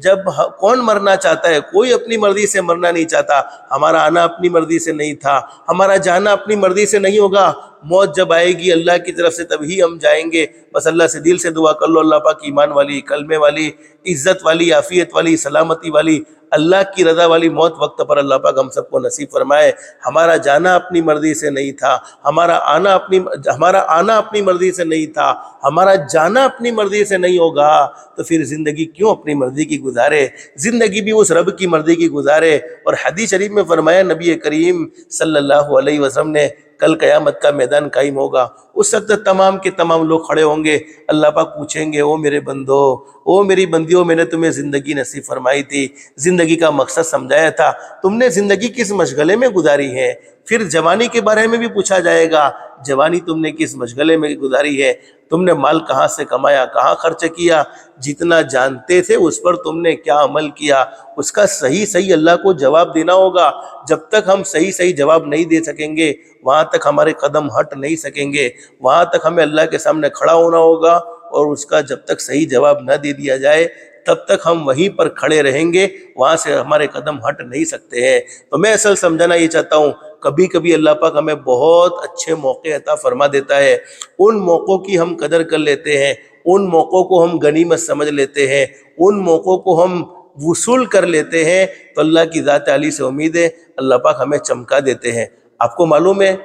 جب کون مرنا چاہتا ہے؟ کوئی اپنی مرضی سے مرنا نہیں چاہتا۔ ہمارا آنا اپنی مرضی سے نہیں تھا، ہمارا جانا اپنی مرضی سے نہیں ہوگا۔ موت جب آئے گی اللہ کی طرف سے تبھی ہم جائیں گے۔ بس اللہ سے دل سے دعا کر لو، اللہ پاک ایمان والی، کلمے والی، عزت والی، عافیت والی، سلامتی والی، اللہ کی رضا والی موت وقت پر اللہ پاک ہم سب کو نصیب فرمائے۔ ہمارا جانا اپنی مرضی سے نہیں تھا، ہمارا آنا اپنی مرضی سے نہیں تھا، ہمارا جانا اپنی مرضی سے نہیں ہوگا، تو پھر زندگی کیوں اپنی مرضی کی گزارے؟ زندگی بھی اس رب کی مرضی کی گزارے۔ اور حدیث شریف میں فرمایا نبی کریم صلی اللہ علیہ وسلم نے، کل قیامت کا میدان قائم ہوگا، اس وقت تمام کے تمام لوگ کھڑے ہوں گے، اللہ پاک پوچھیں گے، او میرے بندو، او میری بندیوں، میں نے تمہیں زندگی نصیب فرمائی تھی، زندگی کا مقصد سمجھایا تھا، تم نے زندگی کس مشغلے میں گزاری ہے؟ پھر جوانی کے بارے میں بھی پوچھا جائے گا، جوانی تم نے کس مشغلے میں گزاری ہے؟ تم نے مال کہاں سے کمایا، کہاں خرچ کیا، جتنا جانتے تھے اس پر تم نے کیا عمل کیا؟ اس کا صحیح اللہ کو جواب دینا ہوگا۔ جب تک ہم صحیح جواب نہیں دے سکیں گے، وہاں تک ہمارے قدم ہٹ نہیں سکیں گے، وہاں تک ہمیں اللہ کے سامنے کھڑا ہونا ہوگا، اور اس کا جب تک صحیح جواب نہ دے دیا جائے تب تک ہم وہیں پر کھڑے رہیں گے، وہاں سے ہمارے قدم ہٹ نہیں سکتے ہیں۔ تو میں اصل سمجھانا یہ چاہتا ہوں، کبھی کبھی اللہ پاک ہمیں بہت اچھے موقع عطا فرما دیتا ہے، ان موقعوں کی ہم قدر کر لیتے ہیں، ان موقعوں کو ہم غنیمت سمجھ لیتے ہیں، ان موقعوں کو ہم وصول کر لیتے ہیں، تو اللہ کی ذات عالی سے امید ہے اللہ پاک ہمیں چمکا دیتے ہیں۔ آپ کو معلوم ہے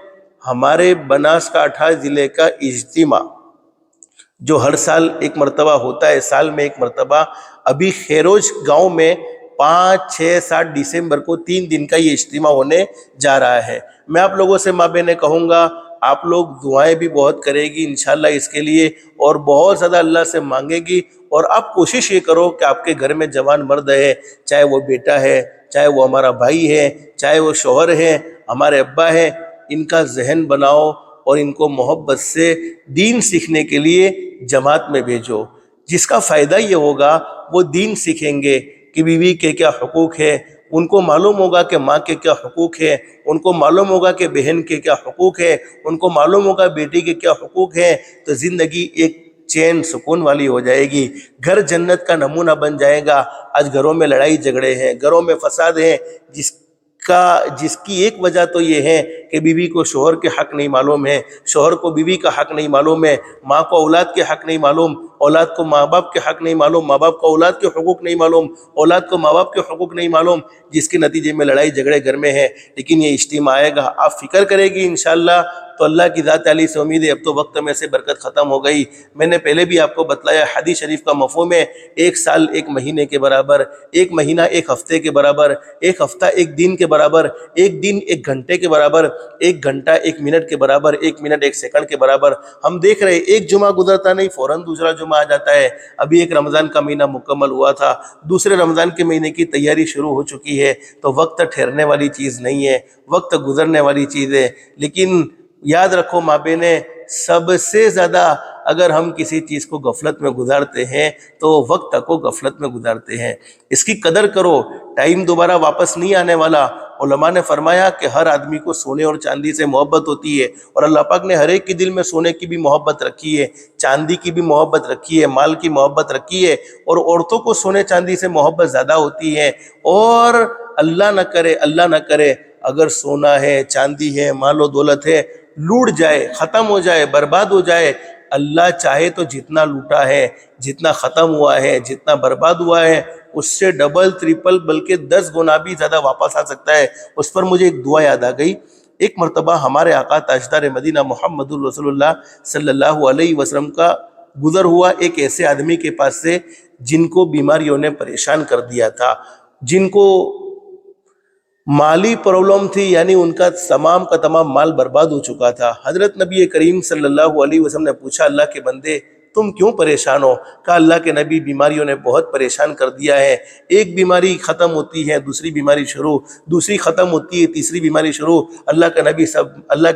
ہمارے بناسکانٹھا ضلع کا اجتماع جو ہر سال ایک مرتبہ ہوتا ہے، سال میں ایک مرتبہ، ابھی خیروز گاؤں میں 5، 6، 7 دسمبر کو 3 دن کا یہ اجتماع ہونے جا رہا ہے۔ میں آپ لوگوں سے مابین کہوں گا، آپ لوگ دعائیں بھی بہت کرے گی انشاءاللہ اس کے لیے، اور بہت زیادہ اللہ سے مانگے گی، اور آپ کوشش یہ کرو کہ آپ کے گھر میں جوان مرد ہے، چاہے وہ بیٹا ہے، چاہے وہ ہمارا بھائی ہے، چاہے وہ شوہر ہے، ہمارے ابا ہے، ان کا ذہن بناؤ اور ان کو محبت سے دین سیکھنے کے لیے جماعت میں بھیجو۔ جس کا فائدہ یہ ہوگا، وہ دین سیکھیں گے کہ بیوی کے کیا حقوق ہے، ان کو معلوم ہوگا کہ ماں کے کیا حقوق ہے، ان کو معلوم ہوگا کہ بہن کے کیا حقوق ہے، ان کو معلوم ہوگا بیٹی کے کیا حقوق ہیں، تو زندگی ایک چین سکون والی ہو جائے گی، گھر جنت کا نمونہ بن جائے گا۔ آج گھروں میں لڑائی جھگڑے ہیں، گھروں میں فساد ہیں، جس کی ایک وجہ تو یہ ہے کہ بیوی کو شوہر کے حق نہیں معلوم ہے، شوہر کو بیوی کا حق نہیں معلوم ہے، ماں کو اولاد کے حق نہیں معلوم، اولاد کو ماں باپ کے حق نہیں معلوم، ماں باپ کو اولاد کے حقوق نہیں معلوم، اولاد کو ماں باپ کے حقوق نہیں معلوم، جس کے نتیجے میں لڑائی جھگڑے گھر میں ہے۔ لیکن یہ اجتماع آئے گا، آپ فکر کرے گی انشاءاللہ، تو اللہ کی ذات علی سے امید ہے اب تو وقت میں سے برکت ختم ہو گئی۔ میں نے پہلے بھی آپ کو بتلایا حدیث شریف کا مفہوم ہے، ایک سال ایک مہینے کے برابر، ایک مہینہ ایک ہفتے کے برابر، ایک ہفتہ ایک دن کے برابر، ایک دن ایک گھنٹے کے برابر، ایک گھنٹہ ایک منٹ کے برابر، ایک منٹ ایک سیکنڈ کے برابر۔ ہم دیکھ رہے ایک جمعہ گزرتا نہیں فوراً دوسرا جمعہ آ جاتا ہے۔ ابھی ایک رمضان کا مہینہ مکمل ہوا تھا، دوسرے رمضان کے مہینے کی تیاری شروع ہو چکی ہے۔ تو وقت ٹھہرنے والی چیز نہیں ہے، وقت گزرنے والی چیز ہے۔ لیکن یاد رکھو مابین سب سے زیادہ اگر ہم کسی چیز کو غفلت میں گزارتے ہیں تو وقت کو غفلت میں گزارتے ہیں۔ اس کی قدر کرو، ٹائم دوبارہ واپس نہیں آنے والا۔ علماء نے فرمایا کہ ہر آدمی کو سونے اور چاندی سے محبت ہوتی ہے، اور اللہ پاک نے ہر ایک کے دل میں سونے کی بھی محبت رکھی ہے، چاندی کی بھی محبت رکھی ہے، مال کی محبت رکھی ہے، اور عورتوں کو سونے چاندی سے محبت زیادہ ہوتی ہے۔ اور اللہ نہ کرے اگر سونا ہے، چاندی ہے، مال و دولت ہے، لوٹ جائے، ختم ہو جائے، برباد ہو جائے، اللہ چاہے تو جتنا لوٹا ہے، جتنا ختم ہوا ہے، جتنا برباد ہوا ہے، اس سے ڈبل ٹرپل بلکہ 10 گنا بھی زیادہ واپس آ سکتا ہے۔ اس پر مجھے ایک دعا یاد آ گئی۔ ایک مرتبہ ہمارے آقا تاجدار مدینہ محمد الرسول اللہ صلی اللہ علیہ وسلم کا گزر ہوا ایک ایسے آدمی کے پاس سے جن کو بیماریوں نے پریشان کر دیا تھا، جن کو مالی پرابلم تھی، یعنی ان کا تمام مال برباد ہو چکا تھا۔ حضرت نبی کریم صلی اللہ علیہ وسلم نے پوچھا اللہ کے بندے تم کیوں پریشان ہو؟ کہا اللہ کے نبی بیماریوں نے بہت پریشان کر دیا ہے، ایک بیماری ختم ہوتی ہے دوسری بیماری شروع، دوسری ختم ہوتی ہے تیسری بیماری شروع۔ اللہ کے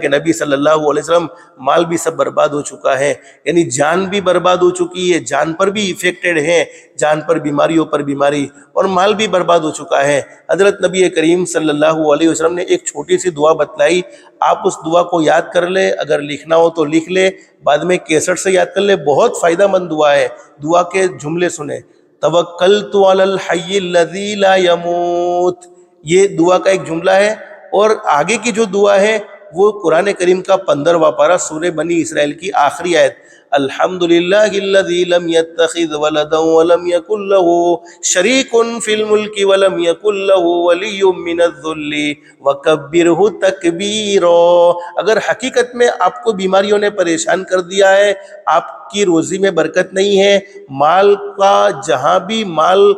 نبی صلی اللہ علیہ وسلم مال بھی سب برباد ہو چکا ہے، یعنی جان بھی برباد ہو چکی ہے، جان پر بھی افیکٹڈ ہے، جان پر بیماریوں پر بیماری، اور مال بھی برباد ہو چکا ہے۔ حضرت نبی کریم صلی اللہ علیہ وسلم نے ایک چھوٹی سی دعا بتلائی، آپ اس دعا کو یاد کر لے، اگر لکھنا ہو تو لکھ لے، بعد میں کیسٹ سے یاد کر لے، بہت فائدہ مند دعا ہے۔ دعا کے جملے سنیں، توکلت علی الحی الذی لا یموت، یہ دعا کا ایک جملہ ہے، اور آگے کی جو دعا ہے وہ قرآن کریم کا 15واں پارہ سورہ بنی اسرائیل کی آخری آیت، الحمدللہ الذی لم یتخذ ولدا ولم یکن له شریک فی الملک ولم یکن له ولی من الذل وکبرہ تکبیرا۔ اگر حقیقت میں آپ کو بیماریوں نے پریشان کر دیا ہے، آپ کی روزی میں برکت نہیں ہے، مال کا جہاں بھی مال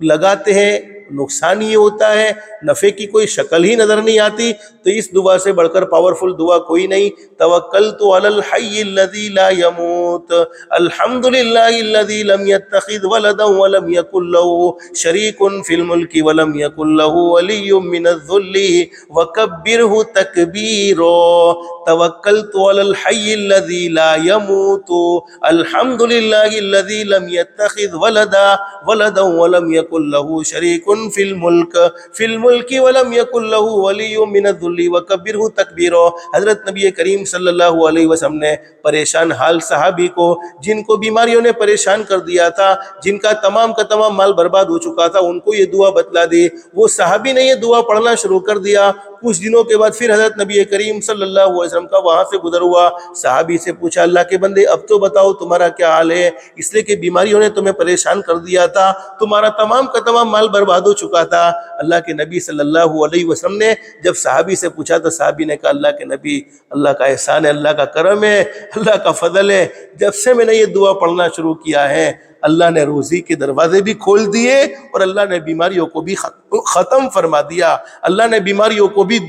لگاتے ہیں نقصان ہی ہوتا ہے، نفع کی کوئی شکل ہی نظر نہیں آتی، تو اس دعا سے بڑھ کر پاورفل دعا کوئی نہیں۔ توکلت علی الحی الذی لا یموت، الحمدللہ الذی لم یتخذ ولدا ولم یکن له شریک فی الملک ولم یکن له ولی من الذل وکبرہ تکبیرا۔ توکلت علی الحی الذی لا یموت، الحمدللہ الذی لم یتخذ ولدا ولم یکن له شریک فی الملک ولم یکن له ولی من الذل وکبرہ تکبیرا۔ حضرت نبی کریم صلی اللہ علیہ وسلم نے پریشان حال صحابی کو، جن کو بیماریوں نے پریشان کر دیا تھا، جن کا تمام مال برباد ہو چکا تھا، ان کو یہ دعا بتلا دی۔ وہ صحابی نے یہ دعا پڑھنا شروع کر دیا۔ کچھ دنوں کے بعد پھر حضرت نبی کریم صلی اللہ علیہ وسلم کا وہاں سے گزر ہوا، صحابی سے پوچھا اللہ کے بندے اب تو بتاؤ تمہارا کیا حال ہے، اس لیے کہ بیماریوں نے تمہیں پریشان کر دیا تھا، تمہارا تمام مال برباد ہو چکا تھا۔ اللہ کے نبی صلی اللہ علیہ وسلم نے جب صحابی سے پوچھا تو صحابی نے کہا اللہ کے نبی اللہ کا احسان ہے، اللہ کا کرم ہے، اللہ کا فضل ہے، جب سے میں نے یہ دعا پڑھنا شروع کیا ہے اللہ نے روزی کے دروازے بھی کھول دیے اور اللہ نے بیماریوں کو بھی ختم فرما دیا، اللہ نے بیماریوں کو بھی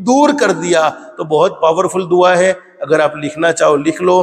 دور کر دیا۔ تو بہت پاورفل دعا ہے، اگر آپ لکھنا چاہو لکھ لو،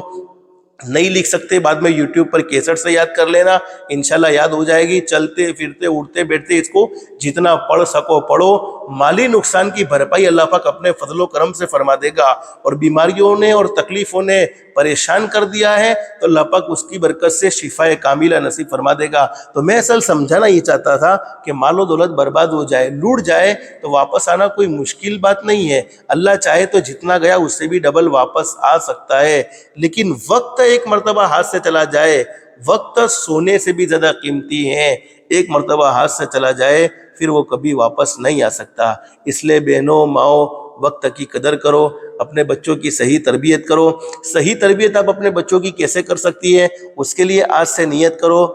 نہیں لکھ سکتے بعد میں یوٹیوب پر کیسٹ سے یاد کر لینا، انشاءاللہ یاد ہو جائے گی۔ چلتے پھرتے اٹھتے بیٹھتے اس کو جتنا پڑھ سکو پڑھو، مالی نقصان کی بھرپائی اللہ پاک اپنے فضل و کرم سے فرما دے گا، اور بیماریوں نے اور تکلیفوں نے پریشان کر دیا ہے تو اللہ پاک اس کی برکت سے شفا کاملہ نصیب فرما دے گا۔ تو میں اصل سمجھانا یہ چاہتا تھا کہ مال و دولت برباد ہو جائے، لوٹ جائے تو واپس آنا کوئی مشکل بات نہیں ہے، اللہ چاہے تو جتنا گیا اس سے بھی ڈبل واپس آ سکتا ہے، لیکن وقت ایک مرتبہ ہاتھ سے چلا جائے، وقت سونے سے بھی زیادہ قیمتی ہے، ایک مرتبہ ہاتھ سے چلا جائے پھر وہ کبھی واپس نہیں آ سکتا۔ اس لیے بہنوں ماؤں وقت کی قدر کرو، اپنے بچوں کی صحیح تربیت کرو۔ صحیح تربیت آپ اپنے بچوں کی کیسے کر سکتی ہے؟ اس کے لیے آج سے نیت کرو،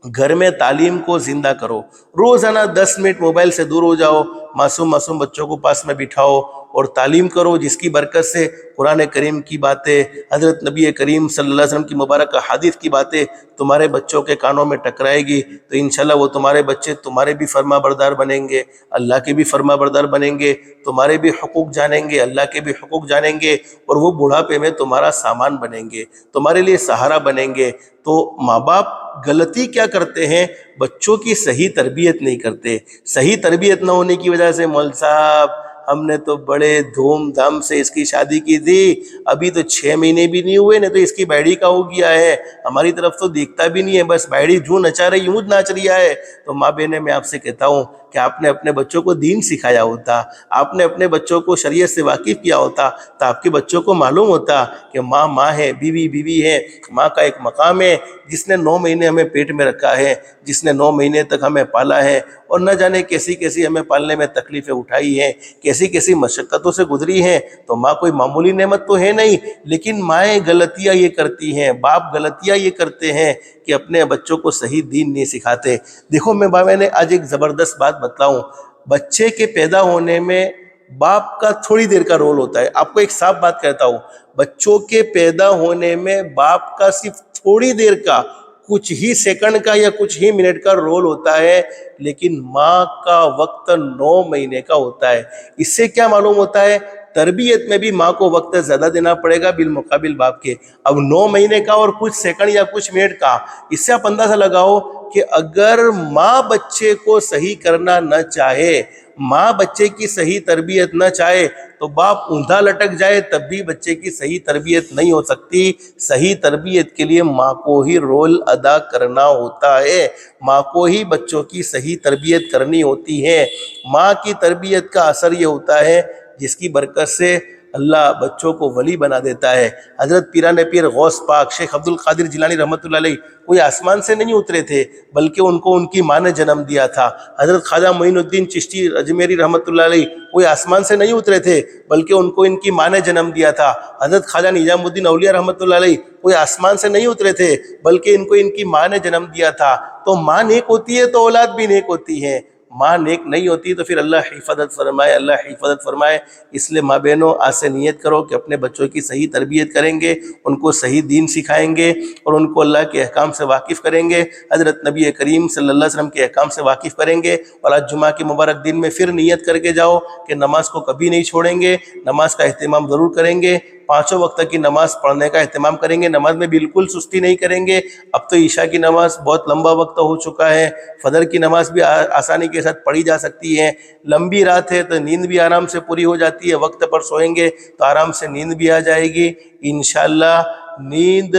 گھر میں تعلیم کو زندہ کرو، روزانہ 10 منٹ موبائل سے دور ہو جاؤ، معصوم بچوں کو پاس میں بٹھاؤ، اور تعلیم کرو، جس کی برکت سے قرآن کریم کی باتیں، حضرت نبی کریم صلی اللہ علیہ وسلم کی مبارک حدیث کی باتیں تمہارے بچوں کے کانوں میں ٹکرائے گی تو انشاءاللہ وہ تمہارے بچے تمہارے بھی فرما بردار بنیں گے، اللہ کے بھی فرما بردار بنیں گے، تمہارے بھی حقوق جانیں گے، اللہ کے بھی حقوق جانیں گے، اور وہ بڑھاپے میں تمہارا سامان بنیں گے، تمہارے لیے سہارا بنیں گے۔ تو ماں باپ غلطی کیا کرتے ہیں؟ بچوں کی صحیح تربیت نہیں کرتے۔ صحیح تربیت نہ ہونے کی وجہ سے مول صاحب ہم نے تو بڑے دھوم دھام سے اس کی شادی کی تھی، ابھی تو 6 مہینے بھی نہیں ہوئے، نہیں تو اس کی بیڑی کا ہو گیا ہے، ہماری طرف تو دیکھتا بھی نہیں ہے، بس بیڑی جو نچا رہی یوں ناچ رہا ہے۔ تو ماں بہنیں میں آپ سے کہتا ہوں کہ آپ نے اپنے بچوں کو دین سکھایا ہوتا، آپ نے اپنے بچوں کو شریعت سے واقف کیا ہوتا تو آپ کے بچوں کو معلوم ہوتا کہ ماں ماں ہے، بیوی بیوی ہے، ماں کا ایک مقام ہے، جس نے 9 مہینے ہمیں پیٹ میں رکھا ہے، جس نے 9 مہینے تک ہمیں پالا ہے، اور نہ جانے کیسی کیسی ہمیں پالنے میں تکلیفیں اٹھائی ہیں، کیسی کیسی مشقتوں سے گزری ہیں۔ تو ماں کوئی معمولی نعمت تو ہے نہیں، لیکن مائیں غلطیاں یہ کرتی ہیں، باپ غلطیاں یہ کرتے ہیں کہ اپنے بچوں کو صحیح دین نہیں سکھاتے۔ دیکھو میں نے آج ایک زبردست بات بتلاؤں، بچے کے پیدا ہونے میں باپ کا تھوڑی دیر کا رول ہوتا ہے۔ آپ کو ایک صاف بات کہتا ہوں، بچوں کے پیدا ہونے میں باپ کا صرف تھوڑی دیر کا، کچھ ہی سیکنڈ کا یا کچھ ہی منٹ کا رول ہوتا ہے، لیکن ماں کا وقت 9 مہینے کا ہوتا ہے۔ اس سے کیا معلوم ہوتا ہے؟ تربیت میں بھی ماں کو وقت زیادہ دینا پڑے گا بالمقابل باپ کے۔ اب 9 مہینے کا اور کچھ سیکنڈ یا کچھ منٹ کا، اس سے آپ اندازہ لگاؤ کہ اگر ماں بچے کو صحیح کرنا نہ چاہے، ماں بچے کی صحیح تربیت نہ چاہے تو باپ اوندا لٹک جائے تب بھی بچے کی صحیح تربیت نہیں ہو سکتی۔ صحیح تربیت کے لیے ماں کو ہی رول ادا کرنا ہوتا ہے، ماں کو ہی بچوں کی صحیح تربیت کرنی ہوتی ہے۔ ماں کی تربیت کا اثر یہ ہوتا ہے جس کی برکت سے اللہ بچوں کو ولی بنا دیتا ہے۔ حضرت پیران پیر غوث پاک شیخ عبد القادر جیلانی رحمۃ اللہ علیہ کوئی آسمان سے نہیں اترے تھے، بلکہ ان کو ان کی ماں نے جنم دیا تھا۔ حضرت خواجہ معین الدین چشتی اجمیری رحمۃ اللہ علیہ کوئی آسمان سے نہیں اترے تھے، بلکہ ان کو ان کی ماں نے جنم دیا تھا۔ حضرت خواجہ نظام الدین اولیاء رحمۃ اللہ علیہ کوئی آسمان سے نہیں اترے تھے، بلکہ ان کو ان کی ماں نے جنم دیا تھا۔ تو ماں نیک ہوتی ہے تو اولاد بھی نیک ہوتی ہے، ماں نیک نہیں ہوتی تو پھر اللہ حفاظت فرمائے، اللہ حفاظت فرمائے۔ اس لیے ماں بہنوں آج سے نیت کرو کہ اپنے بچوں کی صحیح تربیت کریں گے، ان کو صحیح دین سکھائیں گے اور ان کو اللہ کے احکام سے واقف کریں گے، حضرت نبی کریم صلی اللہ علیہ وسلم کے احکام سے واقف کریں گے۔ اور آج جمعہ کے مبارک دن میں پھر نیت کر کے جاؤ کہ نماز کو کبھی نہیں چھوڑیں گے، نماز کا اہتمام ضرور کریں گے، 5 وقت کی نماز پڑھنے کا اہتمام کریں گے، نماز میں بالکل سستی نہیں کریں گے۔ اب تو عشاء کی نماز بہت لمبا وقت ہو چکا ہے، فجر کی نماز بھی آسانی کے ساتھ پڑھی جا سکتی ہے، لمبی رات ہے تو نیند بھی آرام سے پوری ہو جاتی ہے، وقت پر سوئیں گے تو آرام سے نیند بھی آ جائے گی انشاءاللہ۔ نیند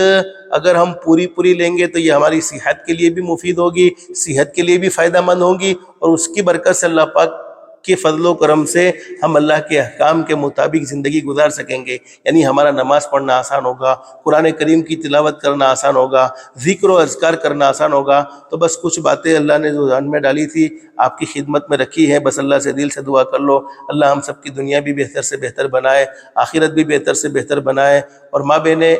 اگر ہم پوری لیں گے تو یہ ہماری صحت کے لیے بھی مفید ہوگی، صحت کے لیے بھی فائدہ مند ہوگی، اور اس کی برکت سے اللہ پاک کے فضل و کرم سے ہم اللہ کے احکام کے مطابق زندگی گزار سکیں گے۔ یعنی ہمارا نماز پڑھنا آسان ہوگا، قرآن کریم کی تلاوت کرنا آسان ہوگا، ذکر و اذکار کرنا آسان ہوگا۔ تو بس کچھ باتیں اللہ نے جو ذہن میں ڈالی تھی آپ کی خدمت میں رکھی ہے، بس اللہ سے دل سے دعا کر لو اللہ ہم سب کی دنیا بھی بہتر سے بہتر بنائے، آخرت بھی بہتر سے بہتر بنائے۔ اور ماں بہنیں،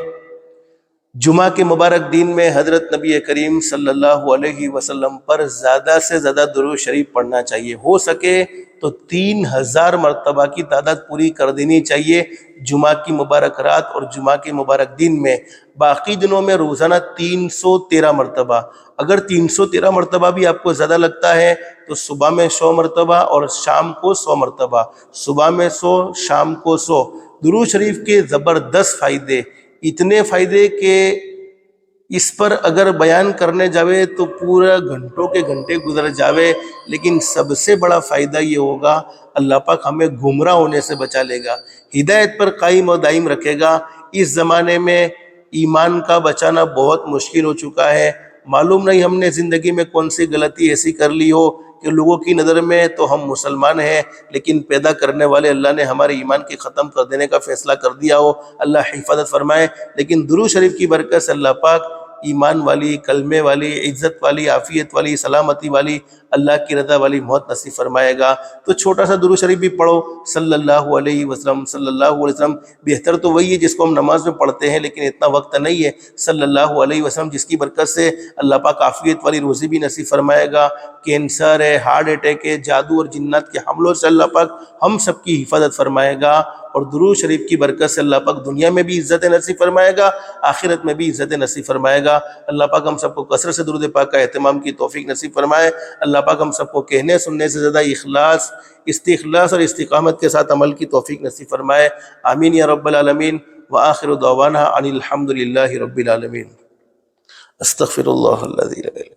جمعہ کے مبارک دن میں حضرت نبی کریم صلی اللہ علیہ وسلم پر زیادہ سے زیادہ درود شریف پڑھنا چاہیے، ہو سکے تو 3000 مرتبہ کی تعداد پوری کر دینی چاہیے جمعہ کی مبارک رات اور جمعہ کے مبارک دن میں۔ باقی دنوں میں روزانہ 313 مرتبہ، اگر 313 مرتبہ بھی آپ کو زیادہ لگتا ہے تو صبح میں 100 مرتبہ اور شام کو 100 مرتبہ، صبح میں 100 شام کو 100۔ درود شریف کے زبردست فائدے، اتنے فائدے کہ اس پر اگر بیان کرنے جاوے تو پورا گھنٹوں کے گھنٹے گزر جاوے، لیکن سب سے بڑا فائدہ یہ ہوگا اللہ پاک ہمیں گمراہ ہونے سے بچا لے گا، ہدایت پر قائم و دائم رکھے گا۔ اس زمانے میں ایمان کا بچانا بہت مشکل ہو چکا ہے، معلوم نہیں ہم نے زندگی میں کون سی غلطی ایسی کر لی ہو کہ لوگوں کی نظر میں تو ہم مسلمان ہیں، لیکن پیدا کرنے والے اللہ نے ہمارے ایمان کی ختم کر دینے کا فیصلہ کر دیا ہو، اللہ حفاظت فرمائے۔ لیکن درود شریف کی برکت سے اللہ پاک ایمان والی، کلمے والی، عزت والی، عافیت والی، سلامتی والی اللہ کی رضا والی موت نصیب فرمائے گا۔ تو چھوٹا سا درود شریف بھی پڑھو صلی اللہ علیہ وسلم، صلی اللہ علیہ وسلم۔ بہتر تو وہی ہے جس کو ہم نماز میں پڑھتے ہیں، لیکن اتنا وقت نہیں ہے۔ صلی اللہ علیہ وسلم جس کی برکت سے اللہ پاک عافیت والی روزی بھی نصیب فرمائے گا، کینسر ہے، ہارٹ اٹیک ہے، جادو اور جنات کے حملوں سے اللہ پاک ہم سب کی حفاظت فرمائے گا، اور درود شریف کی برکت سے اللہ پاک دنیا میں بھی عزت نصیب فرمائے گا، آخرت میں بھی عزت نصیب فرمائے گا۔ اللہ پاک ہم سب کو کثرت سے درود پاک کا اہتمام کی توفیق نصیب فرمائے۔ اللہ پاک ہم سب کو کہنے سننے سے زیادہ استخلاص اور استقامت کے ساتھ عمل کی توفیق نصیب فرمائے۔ آمین یا رب العالمین۔ وآخر دعوانا ان الحمد للہ رب العالمین۔ استغفر اللہ الذی لا الہ الا